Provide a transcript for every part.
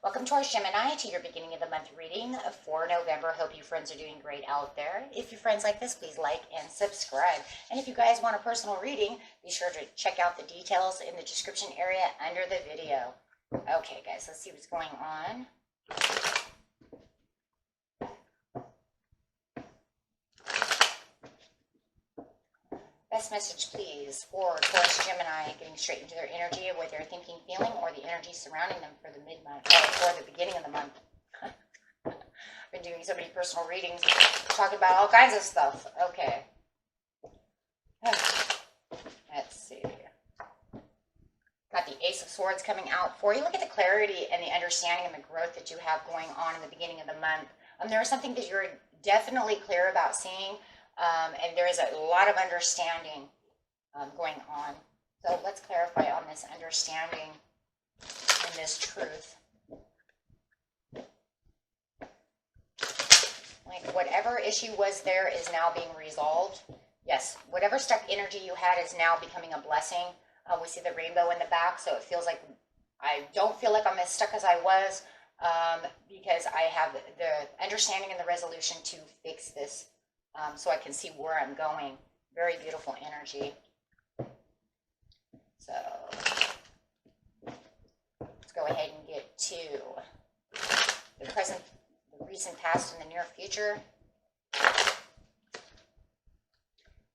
Welcome Taurus Gemini to your beginning of the month reading for November. Hope you friends are doing great out there. If your friends like this, please like and subscribe. And if you guys want a personal reading, be sure to check out the details in the description area under the video. Okay guys, let's see what's going on. Best message, please, for Taurus Gemini, getting straight into their energy of what they're thinking, feeling, or the energy surrounding them for the mid-month, or for the beginning of the month. I've been doing so many personal readings, talking about all kinds of stuff. Okay. Let's see. Got the Ace of Swords coming out for you. Look at the clarity and the understanding and the growth that you have going on in the beginning of the month. There is something that you're definitely clear about seeing. And there is a lot of understanding going on. So let's clarify on this understanding and this truth. Like whatever issue was there is now being resolved. Yes, whatever stuck energy you had is now becoming a blessing. We see the rainbow in the back, so it feels like I don't feel like I'm as stuck as I was because I have the understanding and the resolution to fix this. So I can see where I'm going. Very beautiful energy. So let's go ahead and get to the present, the recent past, and the near future.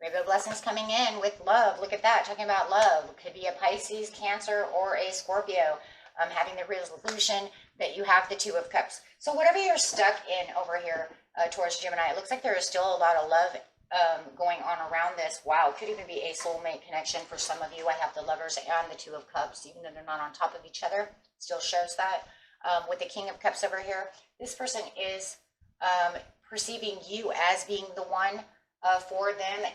Rainbow blessings coming in with love. Look at that, talking about love. Could be a Pisces, Cancer, or a Scorpio. Having the resolution that you have the Two of Cups. So whatever you're stuck in over here, Taurus Gemini, it looks like there is still a lot of love going on around this. Wow, could even be a soulmate connection for some of you. I have the Lovers and the Two of Cups, even though they're not on top of each other. Still shows that. With the King of Cups over here, this person is perceiving you as being the one for them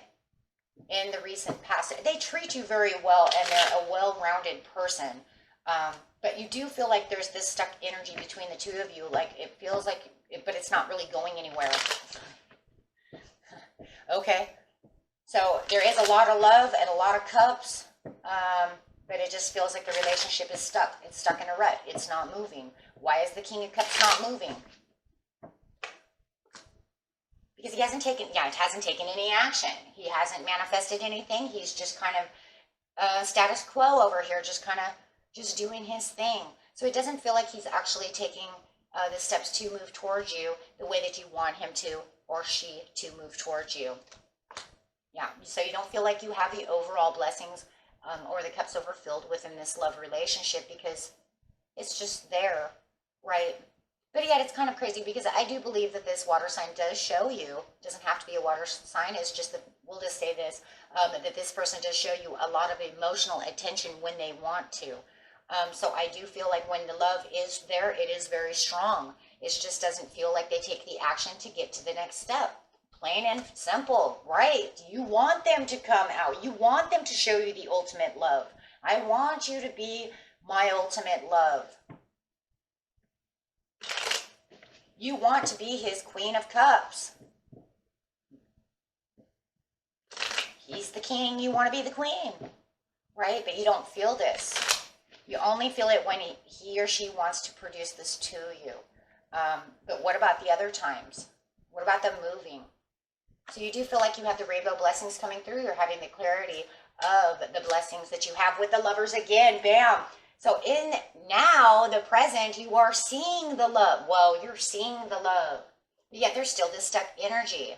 in the recent past. They treat you very well, and they're a well-rounded person. But you do feel like there's this stuck energy between the two of you. Like it feels like, but it's not really going anywhere. Okay. So there is a lot of love and a lot of cups. But it just feels like the relationship is stuck. It's stuck in a rut. It's not moving. Why is the King of Cups not moving? Because he hasn't taken, it hasn't taken any action. He hasn't manifested anything. He's just kind of status quo over here, just doing his thing. So it doesn't feel like he's actually taking the steps to move towards you the way that you want him to, or she to move towards you. Yeah, so you don't feel like you have the overall blessings or the cups overfilled within this love relationship because it's just there, right? But yet it's kind of crazy because I do believe that this water sign does show you, doesn't have to be a water sign, it's just that, we'll just say this, that this person does show you a lot of emotional attention when they want to. So I do feel like when the love is there, it is very strong. It just doesn't feel like they take the action to get to the next step. Plain and simple, right? You want them to come out. You want them to show you the ultimate love. I want you to be my ultimate love. You want to be his Queen of Cups. He's the king. You want to be the queen, right? But you don't feel this. You only feel it when he or she wants to produce this to you. But what about the other times? What about them moving? So you do feel like you have the rainbow blessings coming through. You're having the clarity of the blessings that you have with the Lovers again. Bam. So in now, the present, you are seeing the love. Well, you're seeing the love. But yet there's still this stuck energy.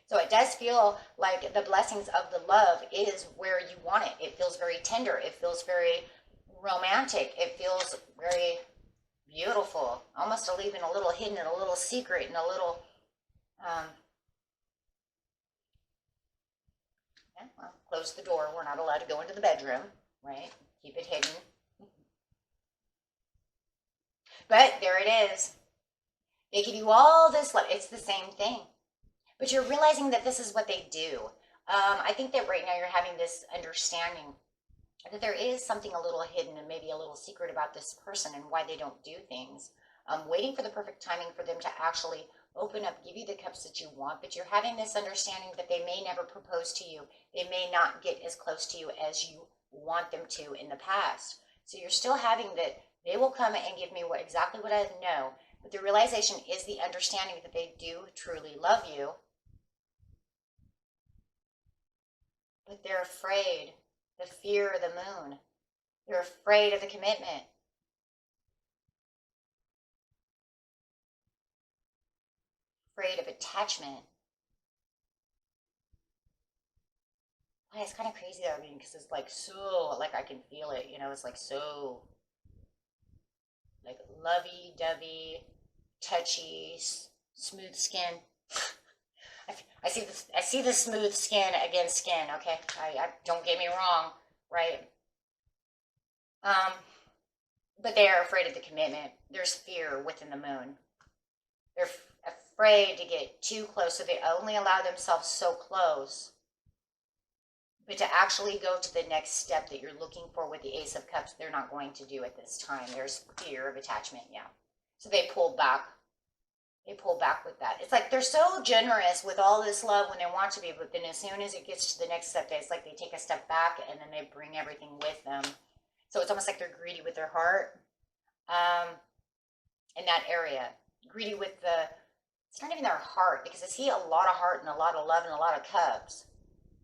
So it does feel like the blessings of the love is where you want it. It feels very tender. It feels very romantic. It feels very beautiful. Almost even a little hidden and a little secret and a little, well, close the door. We're not allowed to go into the bedroom, right? Keep it hidden. But there it is. They give you all this love. It's the same thing. But you're realizing that this is what they do. I think that right now you're having this understanding that there is something a little hidden and maybe a little secret about this person and why they don't do things. Waiting for the perfect timing for them to actually open up, give you the cups that you want, but you're having this understanding that they may never propose to you. They may not get as close to you as you want them to in the past. So you're still having that they will come and give me exactly what I know. But the realization is the understanding that they do truly love you. But they're afraid. The fear of the moon. They're afraid of the commitment. Afraid of attachment. It's kind of crazy though, I mean, because it's like so, like I can feel it, you know, it's like so, like lovey-dovey, touchy, smooth skin. I see the smooth skin against skin, okay? I don't get me wrong, right? But they are afraid of the commitment. There's fear within the moon. They're afraid to get too close, so they only allow themselves so close. But to actually go to the next step that you're looking for with the Ace of Cups, they're not going to do at this time. There's fear of attachment, yeah. So they pull back. They pull back with that. It's like they're so generous with all this love when they want to be, but then as soon as it gets to the next step, it's like they take a step back and then they bring everything with them. So it's almost like they're greedy with their heart in that area. Greedy with it's not even their heart, because I see a lot of heart and a lot of love and a lot of cups.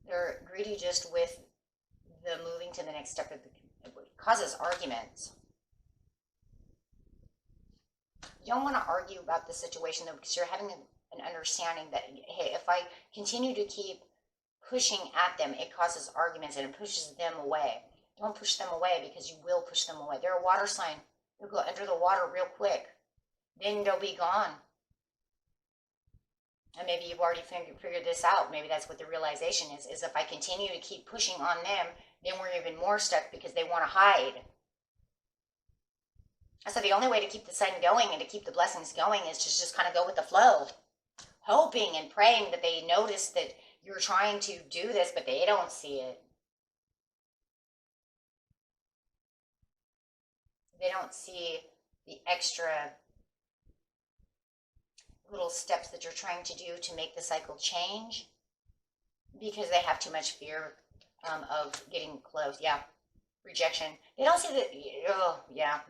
They're greedy just with the moving to the next step. It causes arguments. You don't want to argue about the situation though, because you're having an understanding that, hey, if I continue to keep pushing at them, it causes arguments and it pushes them away. Don't push them away, because you will push them away. They're a water sign. They'll go under the water real quick. Then they'll be gone. And maybe you've already figured this out. Maybe that's what the realization is if I continue to keep pushing on them, then we're even more stuck because they want to hide. So the only way to keep the sun going and to keep the blessings going is to just kind of go with the flow, hoping and praying that they notice that you're trying to do this, but they don't see it. They don't see the extra little steps that you're trying to do to make the cycle change, because they have too much fear of getting close. Yeah, rejection. They don't see that. Oh, yeah.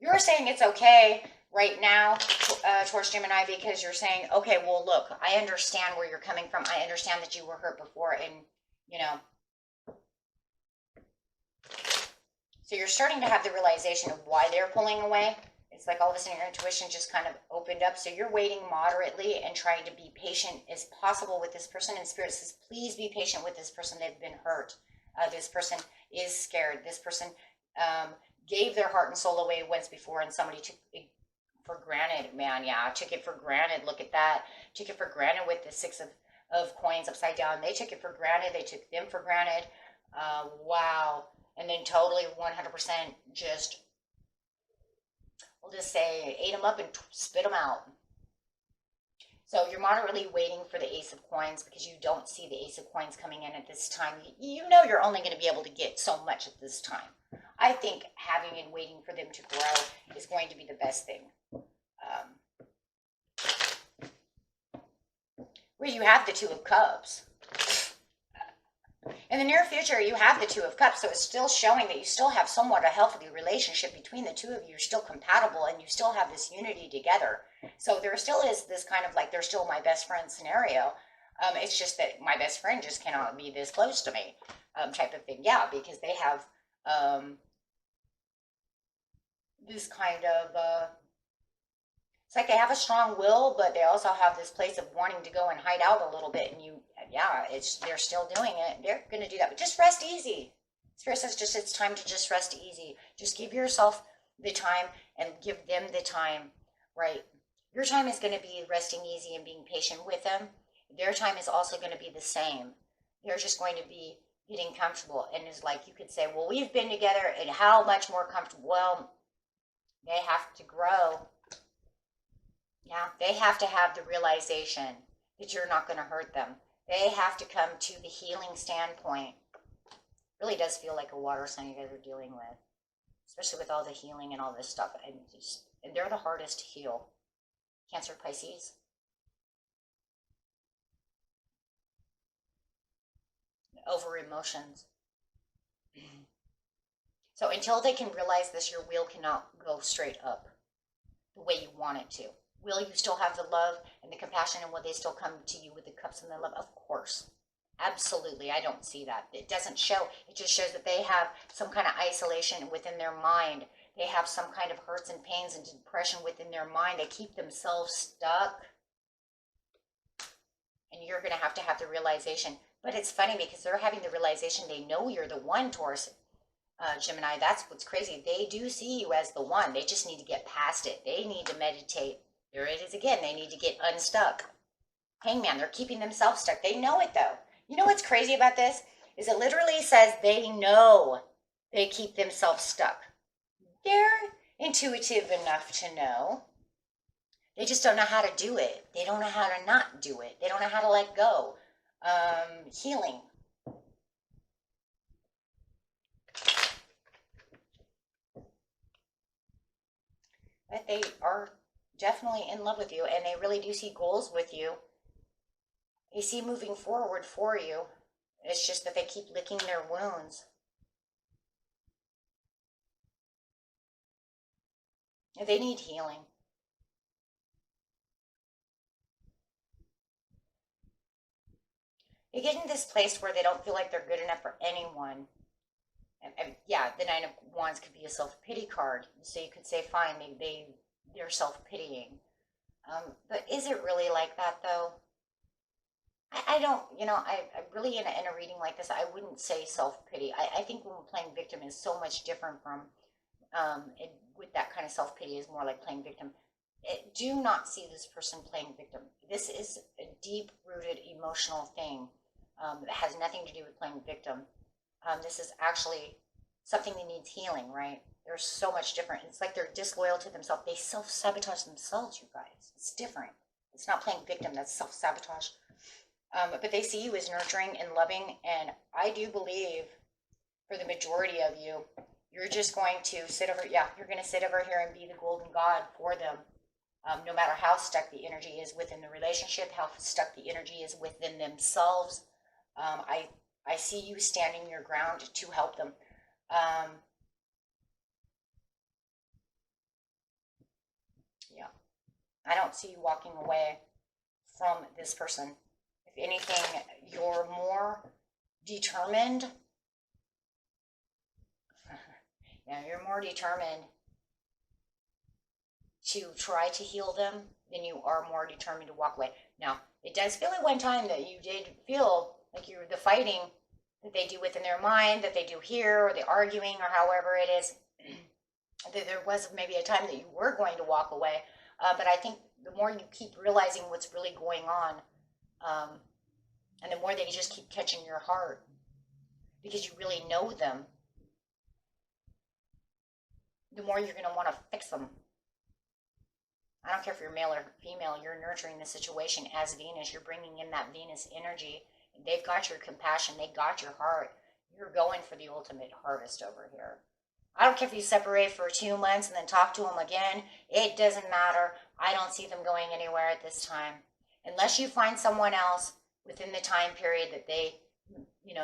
You're saying it's okay right now, Taurus Gemini, because you're saying, okay, well, look, I understand where you're coming from. I understand that you were hurt before, and, you know. So you're starting to have the realization of why they're pulling away. It's like all of a sudden your intuition just kind of opened up. So you're waiting moderately and trying to be patient as possible with this person. And Spirit says, please be patient with this person. They've been hurt. This person is scared. This person gave their heart and soul away once before, and somebody took it for granted. Man, yeah, took it for granted. Look at that. Took it for granted with the Six of Coins upside down. They took it for granted. They took them for granted. Wow. And then totally 100% just, we'll just say, ate them up and spit them out. So you're moderately waiting for the Ace of Coins because you don't see the Ace of Coins coming in at this time. You know you're only going to be able to get so much at this time. I think having and waiting for them to grow is going to be the best thing. Where you have the Two of Cups. In the near future, you have the Two of Cups, so it's still showing that you still have somewhat a healthy relationship between the two of you. You're still compatible, and you still have this unity together. So there still is this kind of like, they're still my best friend scenario. It's just that my best friend just cannot be this close to me, type of thing. Yeah, because they have this kind of, it's like they have a strong will, but they also have this place of wanting to go and hide out a little bit. And they're still doing it. They're going to do that, but just rest easy. Spirit says it's time to just rest easy. Just give yourself the time and give them the time, right? Your time is going to be resting easy and being patient with them. Their time is also going to be the same. They're just going to be getting comfortable. And it's like, you could say, well, we've been together, and how much more comfortable? Well, they have to grow. Yeah, they have to have the realization that you're not going to hurt them. They have to come to the healing standpoint. It really does feel like a water sign you guys are dealing with, especially with all the healing and all this stuff. And they're the hardest to heal. Cancer, Pisces. Over emotions. So until they can realize this, your wheel cannot go straight up the way you want it to. Will you still have the love and the compassion, and will they still come to you with the cups and the love? Of course. Absolutely. I don't see that. It doesn't show. It just shows that they have some kind of isolation within their mind. They have some kind of hurts and pains and depression within their mind. They keep themselves stuck. And you're going to have the realization. But it's funny because they're having the realization they know you're the one, Taurus, Gemini. That's what's crazy. They do see you as the one. They just need to get past it. They need to meditate. There it is again. They need to get unstuck. Hangman, they're keeping themselves stuck. They know it though. You know what's crazy about this? Is it literally says they know they keep themselves stuck. They're intuitive enough to know. They just don't know how to do it. They don't know how to not do it. They don't know how to let go. Healing. But they are definitely in love with you, and they really do see goals with you. They see moving forward for you. It's just that they keep licking their wounds. They need healing. They get in this place where they don't feel like they're good enough for anyone. And yeah, the Nine of Wands could be a self-pity card. So you could say, fine, they're self-pitying. But is it really like that, though? I don't, I really, in a reading like this, I wouldn't say self-pity. I think when we're playing victim is so much different from, with that kind of self-pity is more like playing victim. Do not see this person playing victim. This is a deep-rooted emotional thing that has nothing to do with playing victim. This is actually something that needs healing, right? They're so much different. It's like they're disloyal to themselves. They self-sabotage themselves, you guys. It's different. It's not playing victim. That's self-sabotage. But they see you as nurturing and loving. And I do believe for the majority of you, you're just going to sit over, you're going to sit over here and be the golden god for them. No matter how stuck the energy is within the relationship, how stuck the energy is within themselves. I see you standing your ground to help them. I don't see you walking away from this person. If anything, you're more determined. You're more determined to try to heal them than you are more determined to walk away. Now, it does feel at one time that you did feel like you were the fighting that they do within their mind, that they do here, or the arguing, or however it is. That there was maybe a time that you were going to walk away. But I think the more you keep realizing what's really going on, and the more they just keep catching your heart, because you really know them, the more you're going to want to fix them. I don't care if you're male or female, you're nurturing the situation as Venus. You're bringing in that Venus energy. They've got your compassion. They got your heart. You're going for the ultimate harvest over here. I don't care if you separate for 2 months and then talk to them again. It doesn't matter. I don't see them going anywhere at this time. Unless you find someone else within the time period that they,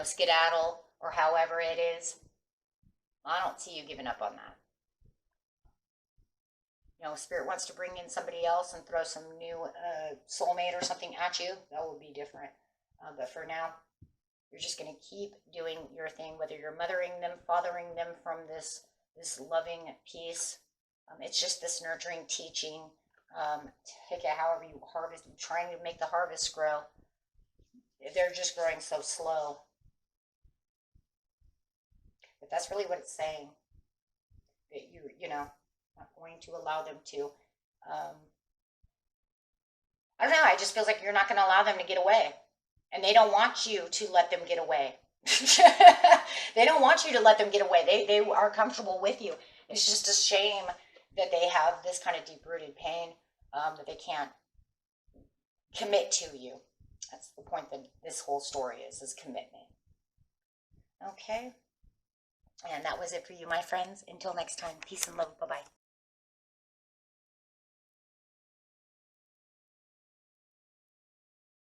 skedaddle or however it is. I don't see you giving up on that. Spirit wants to bring in somebody else and throw some new soulmate or something at you. That would be different. But for now, you're just going to keep doing your thing, whether you're mothering them, fathering them from this loving peace. It's just this nurturing, teaching. Take it however you harvest, trying to make the harvest grow. They're just growing so slow. But that's really what it's saying. That you're not going to allow them to. I don't know. I just feels like you're not going to allow them to get away. And they don't want you to let them get away. They don't want you to let them get away. They are comfortable with you. It's just a shame that they have this kind of deep-rooted pain that they can't commit to you. That's the point that this whole story is commitment. Okay? And that was it for you, my friends. Until next time, peace and love. Bye-bye.